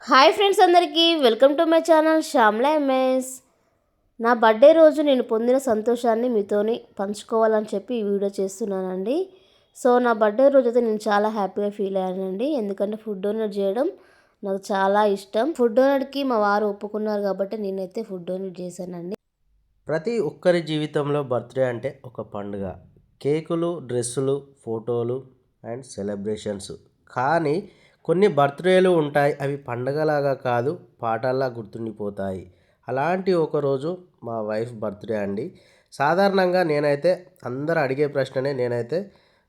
Hi friends అందరికీ welcome to my channel Shyamla MS. నా birthday రోజు నేను పొందిన సంతోషాన్ని మీతోని పంచుకోవాలని చెప్పి ఈ వీడియో చేస్తున్నానండి. సో నా బర్త్డే రోజు అయితే నేను చాలా హ్యాపీగా ఫీల్ అయ్యానండి. ఎందుకంటే ఫుడ్ డొనేట్ చేయడం నాకు చాలా ఇష్టం. ఫుడ్ డొనేట్కి మా వారు ఒప్పుకున్నారు కాబట్టి నేనైతే ఫుడ్ డొనేట్ చేశానండి. ప్రతి ఒక్కరి జీవితంలో బర్త్డే అంటే ఒక పండుగ. కేకులు, డ్రెస్సులు, ఫోటోలు అండ్ సెలబ్రేషన్స్. కానీ కొన్ని బర్త్డేలు ఉంటాయి, అవి పండగలాగా కాదు, పాటల్లా గుర్తుండిపోతాయి. అలాంటి ఒకరోజు మా వైఫ్ బర్త్డే అండి. సాధారణంగా నేనైతే అందరు అడిగే ప్రశ్ననే నేనైతే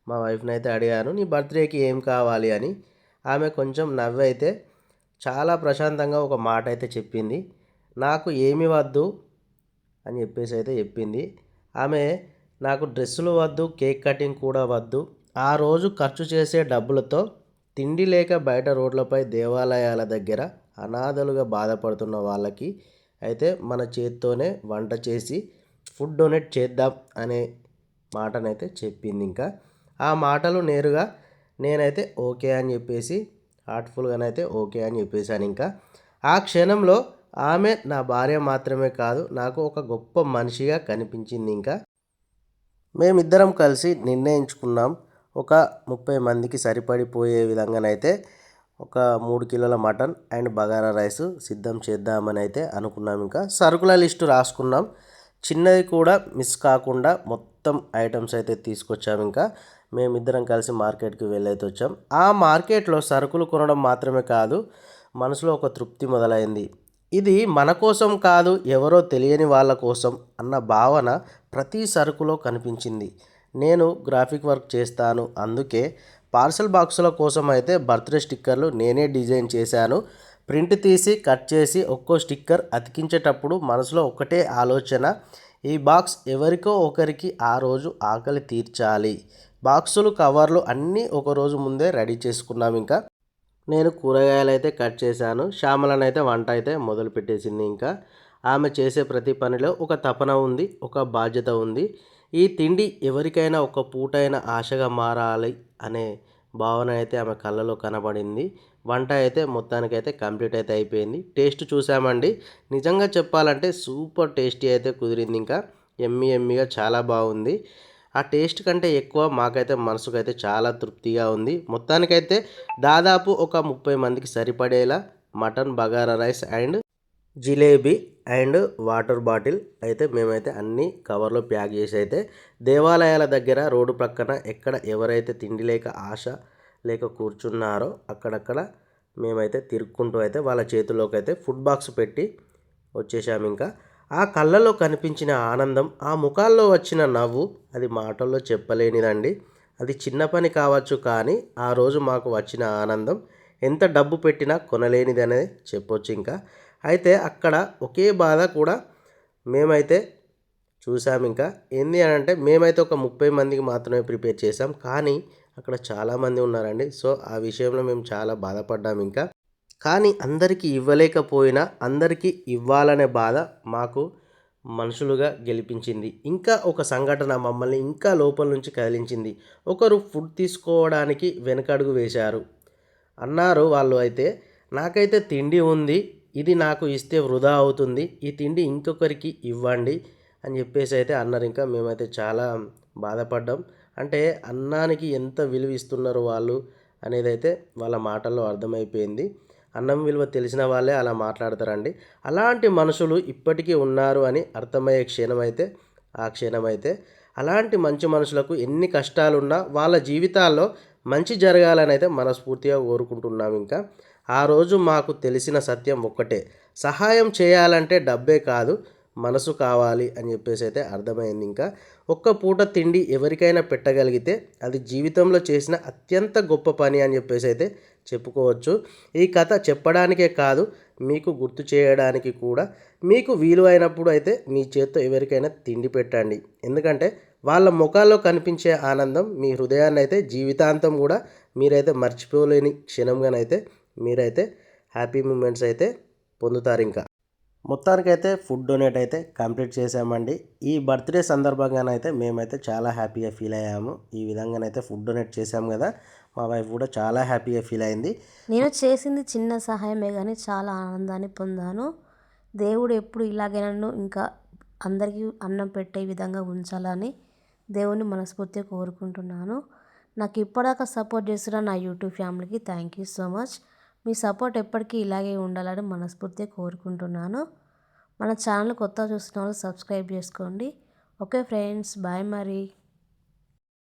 మా వైఫ్ని అయితే అడిగాను, నీ బర్త్డేకి ఏం కావాలి అని. ఆమె కొంచెం నవ్వైతే చాలా ప్రశాంతంగా ఒక మాట అయితే చెప్పింది, నాకు ఏమి వద్దు అని చెప్పేసి అయితే చెప్పింది. ఆమె నాకు డ్రెస్సులు వద్దు, కేక్ కటింగ్ కూడా వద్దు, ఆ రోజు ఖర్చు చేసే డబ్బులతో తిండి లేక బయట రోడ్లపై, దేవాలయాల దగ్గర అనాథలుగా బాధపడుతున్న వాళ్ళకి అయితే మన చేత్తోనే వంట చేసి ఫుడ్ డొనేట్ చేద్దాం అనే మాటనైతే చెప్పింది. ఇంకా ఆ మాటలు నేరుగా నేనైతే ఓకే అని చెప్పేసి హార్ట్ఫుల్గానైతే ఓకే అని చెప్పేశాను. ఇంకా ఆ క్షణంలో ఆమె నా భార్య మాత్రమే కాదు, నాకు ఒక గొప్ప మనిషిగా కనిపించింది. ఇంకా మేమిద్దరం కలిసి నిర్ణయించుకున్నాం, ఒక 30 మందికి సరిపడిపోయే విధంగానైతే ఒక 3 కిలోల మటన్ అండ్ బగారా రైస్ సిద్ధం చేద్దామని అయితే అనుకున్నాం. ఇంకా సరుకుల లిస్టు రాసుకున్నాం, చిన్నది కూడా మిస్ కాకుండా మొత్తం ఐటమ్స్ అయితే తీసుకొచ్చాము. ఇంకా మేమిద్దరం కలిసి మార్కెట్కి వెళ్ళైతే వచ్చాం. ఆ మార్కెట్లో సరుకులు కొనడం మాత్రమే కాదు, మనసులో ఒక తృప్తి మొదలైంది. ఇది మన కోసం కాదు, ఎవరో తెలియని వాళ్ళ కోసం అన్న భావన ప్రతి సరుకులో కనిపించింది. నేను గ్రాఫిక్ వర్క్ చేస్తాను, అందుకే పార్సల్ బాక్సుల కోసం అయితే బర్త్డే స్టిక్కర్లు నేనే డిజైన్ చేశాను. ప్రింట్ తీసి కట్ చేసి ఒక్కో స్టిక్కర్ అతికించేటప్పుడు మనసులో ఒకటే ఆలోచన, ఈ బాక్స్ ఎవరికో ఒకరికి ఆ రోజు ఆకలి తీర్చాలి. బాక్సులు, కవర్లు అన్నీ ఒకరోజు ముందే రెడీ చేసుకున్నాం. ఇంకా నేను కూరగాయలు అయితే కట్ చేశాను, శ్యామలనైతే వంట అయితే మొదలు పెట్టేసింది. ఇంకా ఆమె చేసే ప్రతి పనిలో ఒక తపన ఉంది, ఒక బాధ్యత ఉంది. ఈ తిండి ఎవరికైనా ఒక పూటైన ఆశగా మారాలి అనే భావన అయితే ఆమె కళ్ళలో కనబడింది. వంట అయితే మొత్తానికైతే కంప్లీట్ అయితే అయిపోయింది. టేస్ట్ చూసామండి, నిజంగా చెప్పాలంటే సూపర్ టేస్టీ అయితే కుదిరింది. ఇంకా ఎమ్మి ఎమ్మిగా చాలా బాగుంది. ఆ టేస్ట్ కంటే ఎక్కువ మాకైతే మనసుకైతే చాలా తృప్తిగా ఉంది. మొత్తానికైతే దాదాపు ఒక 30 మందికి సరిపడేలా mutton, bagara rice and jalebi and water bottle అయితే మేమైతే అన్నీ కవర్లో ప్యాక్ చేసి అయితే దేవాలయాల దగ్గర, రోడ్డు ప్రక్కన ఎక్కడ ఎవరైతే తిండి లేక ఆశ లేక కూర్చున్నారో అక్కడక్కడ మేమైతే తిరుక్కుంటూ అయితే వాళ్ళ చేతుల్లోకి అయితే ఫుడ్ బాక్స్ పెట్టి వచ్చేసాము. ఇంకా ఆ కళ్ళలో కనిపించిన ఆనందం, ఆ ముఖాల్లో వచ్చిన నవ్వు, అది మాటల్లో చెప్పలేనిదండి. అది చిన్న పని కావచ్చు, కానీ ఆ రోజు మాకు వచ్చిన ఆనందం ఎంత డబ్బు పెట్టినా కొనలేనిది అనేది చెప్పొచ్చు. ఇంకా అయితే అక్కడ ఒకే బాధ కూడా మేమైతే చూసాము. ఇంకా ఏంది అని అంటే మేమైతే ఒక 30 మందికి మాత్రమే ప్రిపేర్ చేసాం, కానీ అక్కడ చాలామంది ఉన్నారండి. సో ఆ విషయంలో మేము చాలా బాధపడ్డాము. ఇంకా కానీ అందరికీ ఇవ్వలేకపోయినా అందరికీ ఇవ్వాలనే బాధ మాకు మనుషులుగా గెలిపించింది. ఇంకా ఒక సంఘటన మమ్మల్ని ఇంకా లోపల నుంచి కదిలించింది. ఒకరు ఫుడ్ తీసుకోవడానికి వెనకడుగు వేశారు. అన్నారు వాళ్ళు అయితే, నాకైతే తిండి ఉంది, ఇది నాకు ఇస్తే వృధా అవుతుంది, ఈ తిండి ఇంకొకరికి ఇవ్వండి అని చెప్పేసి అయితే అన్నారు. ఇంకా మేమైతే చాలా బాధపడ్డాం. అంటే అన్నానికి ఎంత విలువ ఇస్తున్నారు వాళ్ళు అనేది అయితే వాళ్ళ మాటల్లో అర్థమైపోయింది. అన్నం విలువ తెలిసిన వాళ్ళే అలా మాట్లాడతారండి. అలాంటి మనుషులు ఇప్పటికీ ఉన్నారు అని అర్థమయ్యే క్షణమైతే ఆ క్షణమైతే అలాంటి మంచి మనుషులకు ఎన్ని కష్టాలున్నా వాళ్ళ జీవితాల్లో మంచి జరగాలని అయితే మనస్ఫూర్తిగా కోరుకుంటున్నాం. ఇంకా ఆ రోజు మాకు తెలిసిన సత్యం ఒక్కటే, సహాయం చేయాలంటే డబ్బే కాదు, మనసు కావాలి అని చెప్పేసి అయితే అర్థమైంది. ఇంకా ఒక్క పూట తిండి ఎవరికైనా పెట్టగలిగితే అది జీవితంలో చేసిన అత్యంత గొప్ప పని అని చెప్పేసి అయితే చెప్పుకోవచ్చు. ఈ కథ చెప్పడానికే కాదు, మీకు గుర్తు చేయడానికి కూడా. మీకు వీలు అయితే మీ చేత్తో ఎవరికైనా తిండి పెట్టండి, ఎందుకంటే వాళ్ళ ముఖాల్లో కనిపించే ఆనందం మీ హృదయాన్ని అయితే జీవితాంతం కూడా మీరైతే మర్చిపోలేని క్షణంగానైతే మీరైతే హ్యాపీ మూమెంట్స్ అయితే పొందుతారు. ఇంకా మొత్తానికైతే ఫుడ్ డొనేట్ అయితే కంప్లీట్ చేసామండి. ఈ బర్త్డే సందర్భంగానైతే మేమైతే చాలా హ్యాపీగా ఫీల్ అయ్యాము. ఈ విధంగానైతే ఫుడ్ డొనేట్ చేసాము కదా, మా వైఫ్ కూడా చాలా హ్యాపీగా ఫీల్ అయింది. నేను చేసింది చిన్న సహాయమే కానీ చాలా ఆనందాన్ని పొందాను. దేవుడు ఎప్పుడు ఇలాగే నన్ను ఇంకా అందరికీ అన్నం పెట్టే విధంగా ఉంచాలని దేవుని మనస్ఫూర్తిగా కోరుకుంటున్నాను. నాకు ఇప్పటిదాకా సపోర్ట్ చేస్తున్న నా యూట్యూబ్ ఫ్యామిలీకి thank you so much. Me support ఎప్పటికీ ఇలాగే ఉండాలని మనస్ఫూర్తిగా కోరుకుంటున్నాను. మన ఛానల్ కొత్తగా చూస్తున్న వాళ్ళు సబ్స్క్రైబ్ చేసుకోండి. ఓకే ఫ్రెండ్స్, బాయ్ మరి.